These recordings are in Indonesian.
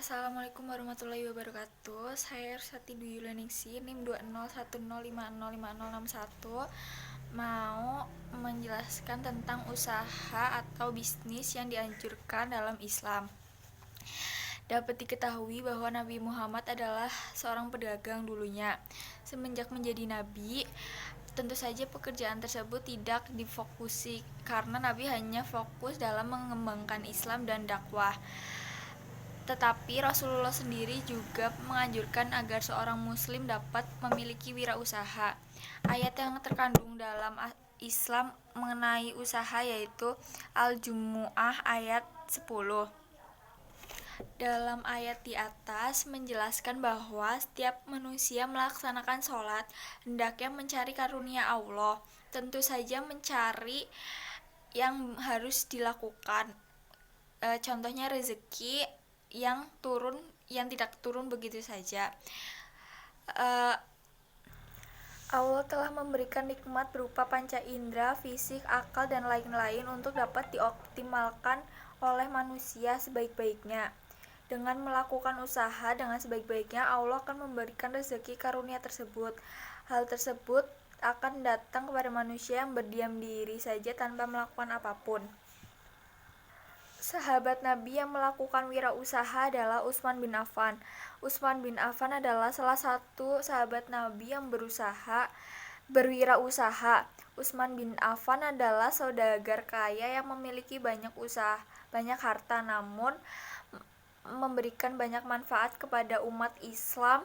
Assalamualaikum warahmatullahi wabarakatuh. Saya Ersati Dwi Yulianingsi, NIM 20105065061, mau menjelaskan tentang usaha atau bisnis yang dianjurkan dalam Islam. Dapat diketahui bahwa Nabi Muhammad adalah seorang pedagang dulunya. Semenjak menjadi nabi, tentu saja pekerjaan tersebut tidak difokusi karena Nabi hanya fokus dalam mengembangkan Islam dan dakwah. Tetapi Rasulullah sendiri juga menganjurkan agar seorang muslim dapat memiliki wirausaha. Ayat yang terkandung dalam Islam mengenai usaha yaitu Al-Jumu'ah ayat 10. Dalam ayat di atas menjelaskan bahwa setiap manusia melaksanakan sholat hendaknya mencari karunia Allah. Tentu saja mencari yang harus dilakukan. Contohnya rezeki yang tidak turun begitu saja. Allah telah memberikan nikmat berupa panca indera, fisik, akal, dan lain-lain untuk dapat dioptimalkan oleh manusia sebaik-baiknya. Dengan melakukan usaha dengan sebaik-baiknya, Allah akan memberikan rezeki karunia tersebut. Hal tersebut akan datang kepada manusia yang berdiam diri saja tanpa melakukan apapun. Sahabat Nabi yang melakukan wirausaha adalah Utsman bin Affan. Utsman bin Affan adalah salah satu sahabat Nabi yang berwirausaha. Utsman bin Affan adalah saudagar kaya yang memiliki banyak harta, namun memberikan banyak manfaat kepada umat Islam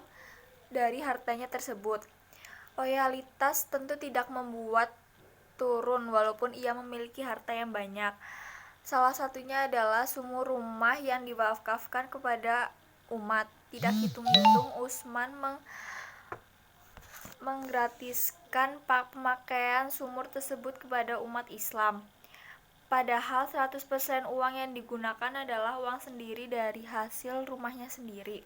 dari hartanya tersebut. Loyalitas tentu tidak membuat turun walaupun ia memiliki harta yang banyak. Salah satunya adalah sumur rumah yang diwakafkan kepada umat. Tidak hitung-hitung, Utsman menggratiskan pemakaian sumur tersebut kepada umat Islam. Padahal 100% uang yang digunakan adalah uang sendiri dari hasil rumahnya sendiri.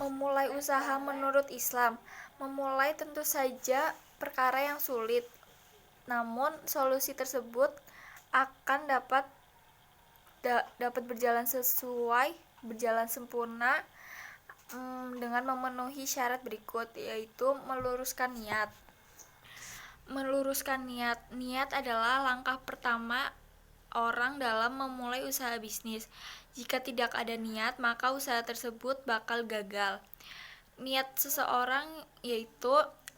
Memulai usaha menurut Islam. Memulai tentu saja perkara yang sulit. Namun solusi tersebut akan dapat berjalan sempurna dengan memenuhi syarat berikut, yaitu meluruskan niat. Niat adalah langkah pertama orang dalam memulai usaha bisnis. Jika tidak ada niat, maka usaha tersebut bakal gagal. Niat seseorang yaitu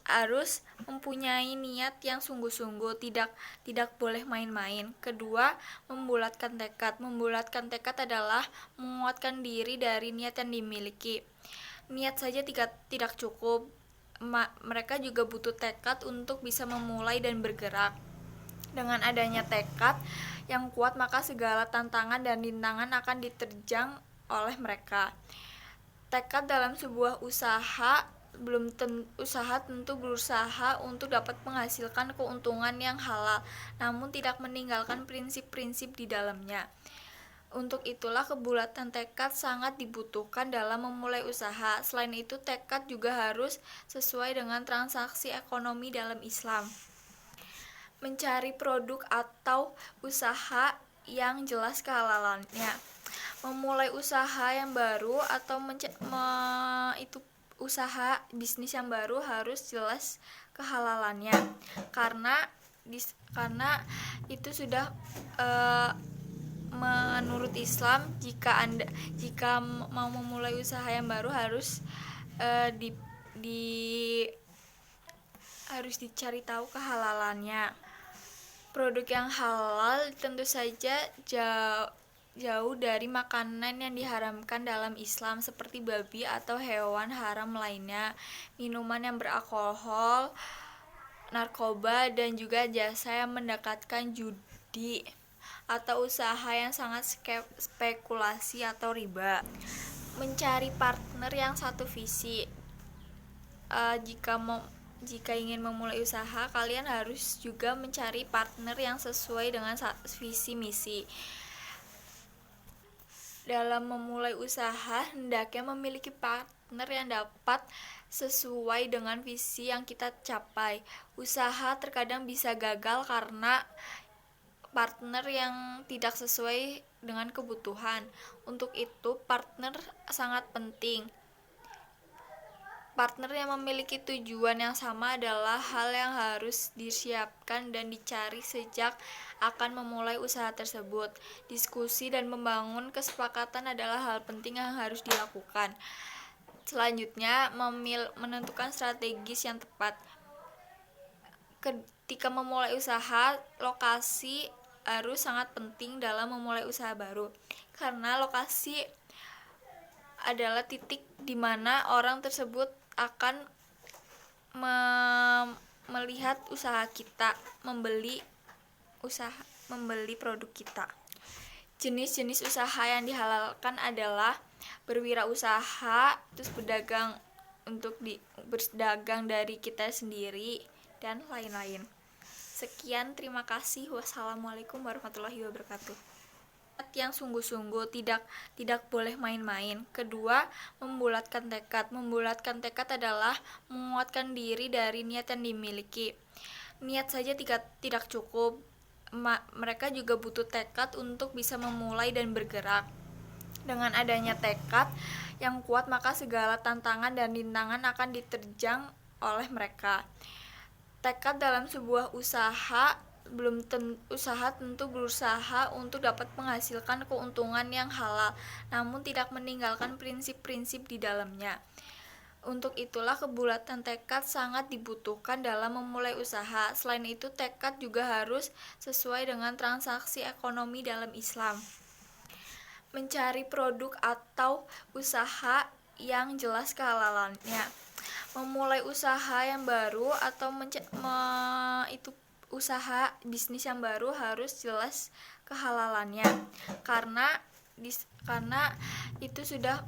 harus mempunyai niat yang sungguh-sungguh, tidak boleh main-main. Kedua, membulatkan tekad. Membulatkan tekad adalah menguatkan diri dari niat yang dimiliki. Niat saja tidak cukup. Mereka juga butuh tekad untuk bisa memulai dan bergerak. Dengan adanya tekad yang kuat, maka segala tantangan dan rintangan akan diterjang oleh mereka. Tekad dalam sebuah usaha tentu berusaha untuk dapat menghasilkan keuntungan yang halal, namun tidak meninggalkan prinsip-prinsip di dalamnya. Untuk itulah kebulatan tekad sangat dibutuhkan dalam memulai usaha. Selain itu, tekad juga harus sesuai dengan transaksi ekonomi dalam Islam. Mencari produk atau usaha yang jelas kehalalannya. Memulai usaha yang baru atau usaha bisnis yang baru harus jelas kehalalannya, karena itu sudah menurut Islam, jika mau memulai usaha yang baru harus harus dicari tahu kehalalannya. Produk yang halal tentu saja jauh dari makanan yang diharamkan dalam Islam seperti babi atau hewan haram lainnya, minuman yang beralkohol, narkoba, dan juga jasa yang mendekatkan judi atau usaha yang sangat spekulasi atau riba. Mencari partner yang satu visi. Jika ingin memulai usaha, kalian harus juga mencari partner yang sesuai dengan visi misi. Dalam memulai usaha, hendaknya memiliki partner yang dapat sesuai dengan visi yang kita capai. Usaha terkadang bisa gagal karena partner yang tidak sesuai dengan kebutuhan. Untuk itu, partner sangat penting. Partner yang memiliki tujuan yang sama adalah hal yang harus disiapkan dan dicari sejak akan memulai usaha tersebut. Diskusi dan membangun kesepakatan adalah hal penting yang harus dilakukan. Selanjutnya, menentukan strategis yang tepat. Ketika memulai usaha, lokasi harus sangat penting dalam memulai usaha baru. Karena lokasi adalah titik di mana orang tersebut akan melihat usaha kita, membeli produk kita. Jenis-jenis usaha yang dihalalkan adalah berwirausaha, terus berdagang dari kita sendiri, dan lain-lain. Sekian, terima kasih. Wassalamualaikum warahmatullahi wabarakatuh. Yang sungguh-sungguh, tidak boleh main-main. Kedua, membulatkan tekad. Membulatkan tekad adalah menguatkan diri dari niat yang dimiliki. Niat saja tidak cukup. Mereka juga butuh tekad untuk bisa memulai dan bergerak. Dengan adanya tekad yang kuat, maka segala tantangan dan rintangan akan diterjang oleh mereka. Tekad dalam sebuah usaha tentu berusaha untuk dapat menghasilkan keuntungan yang halal, namun tidak meninggalkan prinsip-prinsip di dalamnya. Untuk itulah kebulatan tekad sangat dibutuhkan dalam memulai usaha. Selain itu, tekad juga harus sesuai dengan transaksi ekonomi dalam Islam. Mencari produk atau usaha yang jelas kehalalannya. Memulai usaha yang baru atau usaha bisnis yang baru harus jelas kehalalannya, karena itu sudah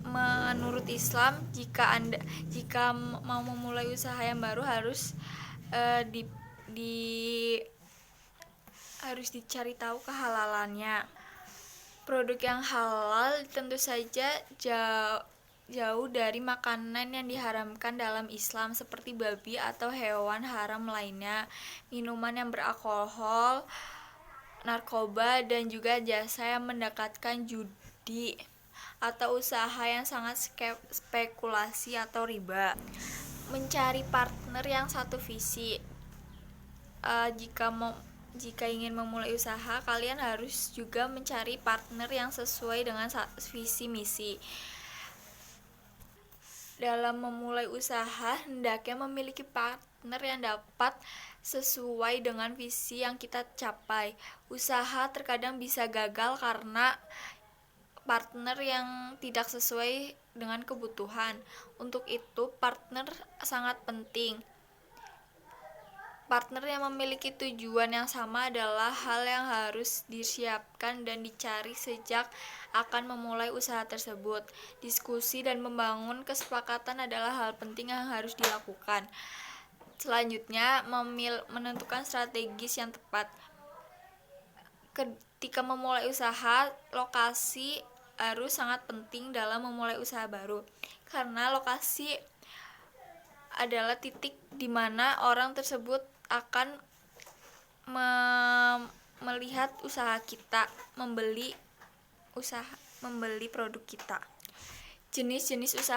menurut Islam, jika mau memulai usaha yang baru harus harus dicari tahu kehalalannya. Produk yang halal tentu saja jauh dari makanan yang diharamkan dalam Islam seperti babi atau hewan haram lainnya, minuman yang beralkohol, narkoba, dan juga jasa yang mendekatkan judi atau usaha yang sangat spekulasi atau riba. Mencari partner yang satu visi. Jika ingin memulai usaha, kalian harus juga mencari partner yang sesuai dengan visi misi. Dalam memulai usaha, hendaknya memiliki partner yang dapat sesuai dengan visi yang kita capai. Usaha terkadang bisa gagal karena partner yang tidak sesuai dengan kebutuhan. Untuk itu, partner sangat penting. Partner yang memiliki tujuan yang sama adalah hal yang harus disiapkan dan dicari sejak akan memulai usaha tersebut. Diskusi dan membangun kesepakatan adalah hal penting yang harus dilakukan. Selanjutnya, menentukan strategis yang tepat. Ketika memulai usaha, lokasi harus sangat penting dalam memulai usaha baru. Karena lokasi adalah titik di mana orang tersebut akan melihat usaha kita, membeli produk kita. Jenis-jenis usaha